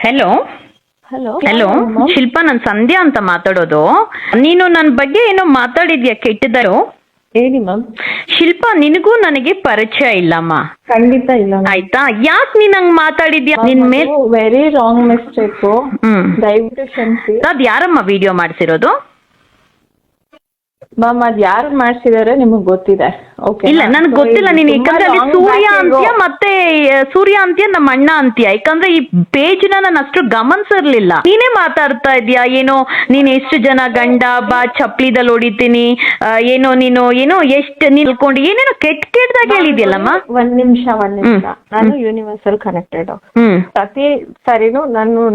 Hello hello hello Shilpa, ನಾನು ಸಂಧ್ಯಾ ಅಂತ ಮಾತಾಡೋದು. ನೀನು ನನ್ನ ಬಗ್ಗೆ ಏನೋ ಮಾತಾಡಿದ್ಯಾ ಕೆಟ್ಟದರು. ಹೇಳಿ ಮ್ಯಾಮ್. ಶಿಲ್ಪಾ, ನಿನಗೂ ನನಗೆ ಪರಿಚಯ ಇಲ್ಲಮ್ಮ. ಖಂಡಿತ ಇಲ್ಲ ಆಯ್ತಾ? ಯಾಕೆ ನೀನ್ ಹಂಗ್ ಮಾತಾಡಿದ್ಯಾ? ನಿನ್ ಮೇಲೆ ವೆರಿ ರಾಂಗ್ ಮಿಸ್ಟೇಕ್. ದಯವಿಟ್ಟು ಕ್ಷಮಿಸಿ. ಅದ್ ಯಾರಮ್ಮ ವಿಡಿಯೋ ಮಾಡ್ಸಿರೋದು? ಮ್ಯಾಮ್ ಅದ್ ಯಾರು ಮಾಡ್ಸಿದಾರೆ ನಿಮಗ್ ಗೊತ್ತಿದೆ. ಓಕೆ, ಇಲ್ಲ, ನನ್ಗೆ ಗೊತ್ತಿಲ್ಲ. ನೀನ್ ಯಾಕಂದ್ರೆ ಅಲ್ಲಿ ಸೂರ್ಯ ಅಂತ್ಯ ಮತ್ತೆ ಸೂರ್ಯ ಅಂತ್ಯ ನಮ್ಮ ಅಣ್ಣ ಅಂತ್ಯ. ಯಾಕಂದ್ರೆ ಈ ಪೇಜ್ ನಾನು ಅಷ್ಟು ಗಮನಿಸಿರ್ಲಿಲ್ಲ. ನೀನೇ ಮಾತಾಡ್ತಾ ಇದ್ಯಾ ಏನೋ, ನೀನ್ ಎಷ್ಟು ಜನ ಗಂಡ ಬಾ ಚಪ್ಲಿದಲ್ಲಿ ಹೊಡಿತೀನಿ, ಏನೋ ನೀನು ಏನೋ ಎಷ್ಟು ನಿಲ್ಕೊಂಡು ಏನೇನೋ ಕೆಟ್ಟದಾಗ ಹೇಳಿದ್ಯಲ್ಲಮ್ಮ. ಒಂದ್ ನಿಮಿಷ. ನಾನು ಯೂನಿವರ್ಸಲ್ ಕನೆಕ್ಟೆಡ್. ಪ್ರತಿ ಸರಿನೂ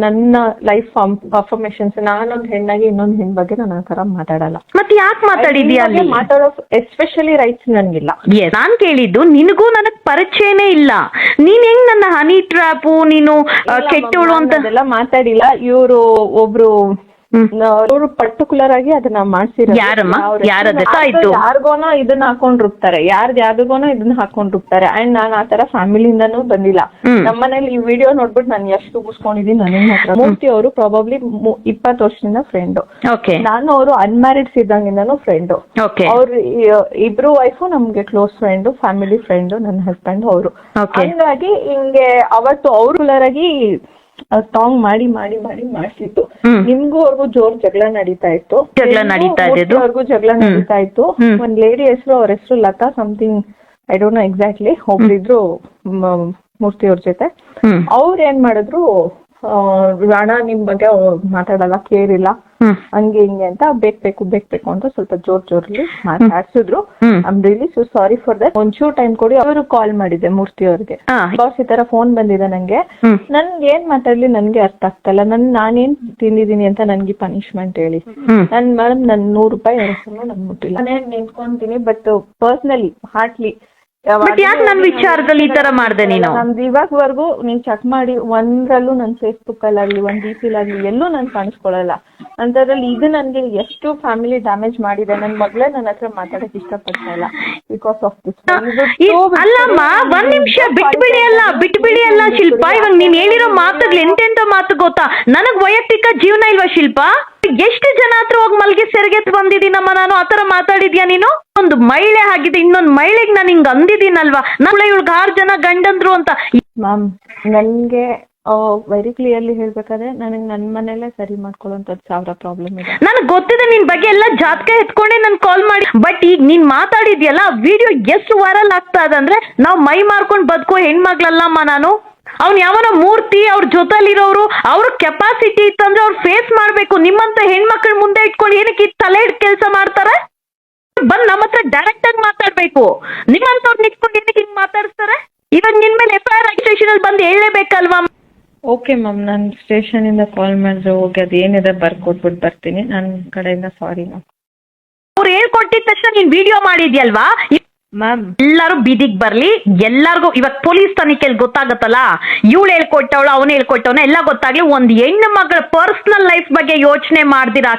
ನನ್ನ ಲೈಫ್ ಅಫರ್ಮೇಶನ್ಸ್, ನಾನೊಂದ್ ಹೆಣ್ಣಾಗಿ ಇನ್ನೊಂದ್ ಹೆಣ್ ಬಗ್ಗೆ ನಾನು ಆ ತರ ಮಾತಾಡಲ್ಲ. ಮತ್ತೆ ಯಾಕೆ ಮಾತಾಡಿದ್ಯಾ ಅಲ್ಲಿ? ಮಾತಾಡೋ ಎಸ್ಪೆಷಲಿ ರೈಟ್ಸ್ ನನ್ಗಿಲ್ಲ. ನಾನ್ ಕೇಳಿದ್ದು ನಿನಗೂ ನನಗ್ ಪರಿಚಯನೇ ಇಲ್ಲ. ನೀನ್ ಹೆಂಗ್ ನನ್ನ ಹನಿ ಟ್ರ್ಯಾಪು, ನೀನು ಕೆಟ್ಟವಳು ಅಂತ ಮಾತಾಡಿಲ್ಲ. ಇವರು ಒಬ್ರು ಅವರು ಪರ್ಟಿಕ್ಯುಲರ್ ಆಗಿ ಅದನ್ನ ಮಾಡ್ಸಿರೋದು. ಯಾರಿಗೋನೋ ಇದನ್ನ ಹಾಕೊಂಡಿರ್ತಾರೆ, ಯಾರಿಗೋನೋ ಇದನ್ನ ಹಾಕೊಂಡಿರ್ತಾರೆ. ಅಂಡ್ ನಾನ್ ಆತರ ಫ್ಯಾಮಿಲಿಯಿಂದಾನು ಬಂದಿಲ್ಲ. ನಮ್ಮನೇಲಿ ಈ ವಿಡಿಯೋ ನೋಡ್ಬಿಟ್ಟು ನಾನು ಎಷ್ಟು ಮುಗಿಸ್ಕೊಂಡಿದೀನಿ ನನಗೆ ಮಾತ್ರ. ಮೂರ್ತಿ ಅವರು ಪ್ರಾಬಬ್ಲಿ 20 ವರ್ಷದಿಂದ ಫ್ರೆಂಡ್. ನಾನು ಅವರು ಅನ್ಮ್ಯಾರಿಡ್ಸ್ ಇದ್ದಂಗಿಂದಾನು ಫ್ರೆಂಡ್. ಅವ್ರ ಇಬ್ರು ವೈಫು ನಮ್ಗೆ ಕ್ಲೋಸ್ ಫ್ರೆಂಡ್, ಫ್ಯಾಮಿಲಿ ಫ್ರೆಂಡ್. ನನ್ನ ಹಸ್ಬೆಂಡ್ ಅವರು. ಹಂಗಾಗಿ ಹಿಂಗೆ ಅವತ್ತು ಅವ್ರು ಆಗಿ ಸಾಂಗ್ ಮಾಡಿ ಮಾಡ್ಸಿತ್ತು. ನಿಮ್ಗೂ ಅವ್ರಿಗೂ ಜೋರ್ ಜಗಳ ನಡೀತಾ ಇತ್ತು. ಅವ್ರಿಗೂ ಜಗಳ ನಡೀತಾ ಇತ್ತು. ಒಂದ್ ಲೇಡಿ ಹೆಸರು, ಅವ್ರ ಹೆಸರು Lata something, I don't know exactly. ಒಬ್ರಿದ್ರು ಮೂರ್ತಿ ಅವ್ರ ಜೊತೆ. ಅವ್ರ ಏನ್ ಮಾಡಿದ್ರು, ಅಣ್ಣ ನಿಮ್ ಬಗ್ಗೆ ಮಾತಾಡಲ್ಲ, ಕೇರ್ ಇಲ್ಲ, ಹಂಗೆ ಹಿಂಗೆ ಅಂತ ಬೇಕು ಅಂತ ಸ್ವಲ್ಪ ಜೋರ್ಲಿ ಮಾತಾಡ್ಸಿದ್ರು. I am really so sorry for that. ಒಂಚೂರು ಟೈಮ್ ಕೊಡಿ. ಅವರು ಕಾಲ್ ಮಾಡಿದೆ ಮೂರ್ತಿ ಅವ್ರಿಗೆ. ಬಾಸ್ ಈ ತರ ಫೋನ್ ಬಂದಿದೆ ನಂಗೆ ಏನ್ ಮಾತಾಡ್ಲಿ ನನ್ಗೆ ಅರ್ಥ ಆಗ್ತಲ್ಲ, ನಾನೇನ್ ತಿಂದಿದೀನಿ ಅಂತ ನನ್ಗೆ ಪನಿಷ್ಮೆಂಟ್ ಹೇಳಿ. ಮೇಡಮ್ ನನ್ 100 ರೂಪಾಯಿ ನನ್ ಮುಟ್ಟಿಲ್ಲ. ನಾನೇನ್ ನಿಂತ್ಕೊಂತೀನಿ, ಬಟ್ ಪರ್ಸನಲಿ ಹಾರ್ಟ್ಲಿ ನನ್ ವಿಚಾರದಲ್ಲಿ ಈ ತರ ಮಾಡ್ದೆ ನೀನು? ನಮ್ದು ಇವಾಗವರೆಗೂ ನೀನ್ ಚೆಕ್ ಮಾಡಿ ಒಂದ್ರಲ್ಲೂ ನನ್ ಫೇಸ್ಬುಕ್ ಅಲ್ಲಾಗ್ಲಿ, ಒಂದ್ DP ಆಗ್ಲಿ ಎಲ್ಲೂ ನನ್ ಕಾಣಿಸ್ಕೊಳಲ್ಲ. ಅಂತದ್ರಲ್ಲಿ ಇದು ನನ್ಗೆ ಎಷ್ಟು ಫ್ಯಾಮಿಲಿ ಡ್ಯಾಮೇಜ್ ಮಾಡಿದೆ. ನನ್ ಮಗಳೇ ನನ್ನ ಹತ್ರ ಮಾತಾಡಕ್ ಇಷ್ಟಪಡ್ತಾ ಇಲ್ಲ ಬಿಕಾಸ್ ಆಫ್ ದಿಸ್. ಅಲ್ಲಮ್ಮ, ಒಂದ್ ನಿಮಿಷ ಬಿಟ್ಬಿಡಿ ಅಲ್ಲ ಶಿಲ್ಪಾ. ಇವಾಗ ನೀನ್ ಹೇಳಿರೋ ಮಾತುಗಳು ಎಂತೆಂತ ಮಾತು ಗೊತ್ತಾ? ನನಗ್ ವೈಯಕ್ತಿಕ ಜೀವನ ಇಲ್ವಾ ಶಿಲ್ಪಾ? ಎಷ್ಟು ಜನ ಹತ್ರ ಹೋಗಿ ಮಲ್ಗೆ ಸೆರಗೆತ್ ಬಂದಿದ್ದೀನಮ್ಮ ನಾನು? ಆತರ ಮಾತಾಡಿದ್ಯಾ ನೀನು? ಒಂದು ಮಹಿಳೆ ಆಗಿದೆ, ಇನ್ನೊಂದು ಮಹಿಳೆಗೆ ನಾನು ಹಿಂಗ್ ಅಂದಿದ್ದೀನಲ್ವಾ, ಇವಳಿಗೆ 6 ಜನ ಗಂಡಂದ್ರು ಅಂತ. ಮ್ಯಾಮ್ ನನ್ಗೆ ವೆರಿ ಕ್ಲಿಯರ್ಲಿ ಹೇಳ್ಬೇಕಾದ್ರೆ ನನಗೆ ನನ್ನ ಮನೇಲೆ ಸರಿ ಮಾಡ್ಕೊಳ್ಳೋಂಥದ್ದು 1000 ಪ್ರಾಬ್ಲಮ್ ಇದೆ. ನನಗೆ ಗೊತ್ತಿದೆ ನಿನ್ ಬಗ್ಗೆ ಎಲ್ಲ ಜಾತಕ ಎತ್ಕೊಂಡೆ ನನ್ ಕಾಲ್ ಮಾಡಿ. ಬಟ್ ಈಗ ನೀನ್ ಮಾತಾಡಿದ್ಯಲ್ಲ, ವಿಡಿಯೋ ಎಷ್ಟು ವೈರಲ್ ಆಗ್ತಾ ಇದೆ ಅಂದ್ರೆ, ನಾವ್ ಮೈ ಮಾರ್ಕೊಂಡ್ ಬದುಕೋ ಹೆಣ್ಮಗ್ಳಲ್ಲಮ್ಮ ನಾನು. ಅವ್ನು ಯಾವನೋ ಮೂರ್ತಿ, ಅವ್ರ ಜೊತೆಲಿರೋರು, ಅವ್ರ ಕೆಪಾಸಿಟಿ ಇತ್ತಂದ್ರೆ ಅವ್ರು ಫೇಸ್ ಮಾಡ್ಬೇಕು. ನಿಮ್ಮಂತ ಹೆಣ್ಮಕ್ಳ ಮುಂದೆ ಇಟ್ಕೊಂಡು ಏನಕ್ಕೆ ತಲೆ ಇಟ್ ಕೆಲಸ ಮಾಡ್ತಾರೆ? ಬಂದ್ ನಮ್ಮ ಹತ್ರ ಡೈರೆಕ್ಟ್ ಆಗಿ ಮಾತಾಡ್ಬೇಕು. ನಿಮ್ಮಂತವ್ರು ನಿಟ್ಕೊಂಡು ಏನಕ್ಕೆ ಹಿಂಗ್ ಮಾತಾಡಿಸ್ತಾರೆ? ಇವಾಗ ನಿನ್ ಮೇಲೆ FIR ರಿಜಿಸ್ಟ್ರೇಷನ್ ಅಲ್ಲಿ ಬಂದು ಹೇಳಲೇಬೇಕಲ್ವಾ? ಓಕೆ ಮ್ಯಾಮ್, ನಾನು ಸ್ಟೇಷನ್ ಇಂದ ಕಾಲ್ ಮಾಡಿದ್ರೆ ಹೋಗಿ ಅದೇನಿದೆ ಬರ್ಕೊಟ್ಬಿಟ್ಟು ಬರ್ತೀನಿ. ನನ್ನ ಕಡೆಯಿಂದ ಸಾರಿ ಮ್ಯಾಮ್. ಅವ್ರು ಹೇಳ್ಕೊಟ್ಟಿದ ತಕ್ಷಣ ನೀನ್ ವಿಡಿಯೋ ಮಾಡಿದ್ಯಲ್ವಾ ಮ್ಯಾಮ್? ಎಲ್ಲಾರು ಬೀದಿಗೆ ಬರ್ಲಿ, ಎಲ್ಲಾರ್ಗು ಇವಾಗ ಪೊಲೀಸ್ ತನಿಖೆಯಲ್ಲಿ ಗೊತ್ತಾಗತ್ತಲ್ಲ, ಇವಳು ಹೇಳ್ಕೊಟ್ಟವಳು ಅವನು ಹೇಳ್ಕೊಟ್ಟವನ ಎಲ್ಲ ಗೊತ್ತಾಗ್ಲಿ. ಒಂದ್ ಹೆಣ್ಣು ಮಗಳ ಪರ್ಸನಲ್ ಲೈಫ್ ಬಗ್ಗೆ ಯೋಚನೆ ಮಾಡ್ದಿರಾ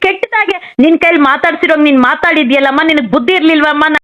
ಕೆಟ್ಟದಾಗೆ ನಿನ್ ಕೈಲಿ ಮಾತಾಡ್ಸಿರೋಂಗ್ ನೀನ್ ಮಾತಾಡಿದ್ಯಲ್ಲಮ್ಮ, ನಿನಗ್ ಬುದ್ಧಿ ಇರ್ಲಿಲ್ವಮ್ಮ?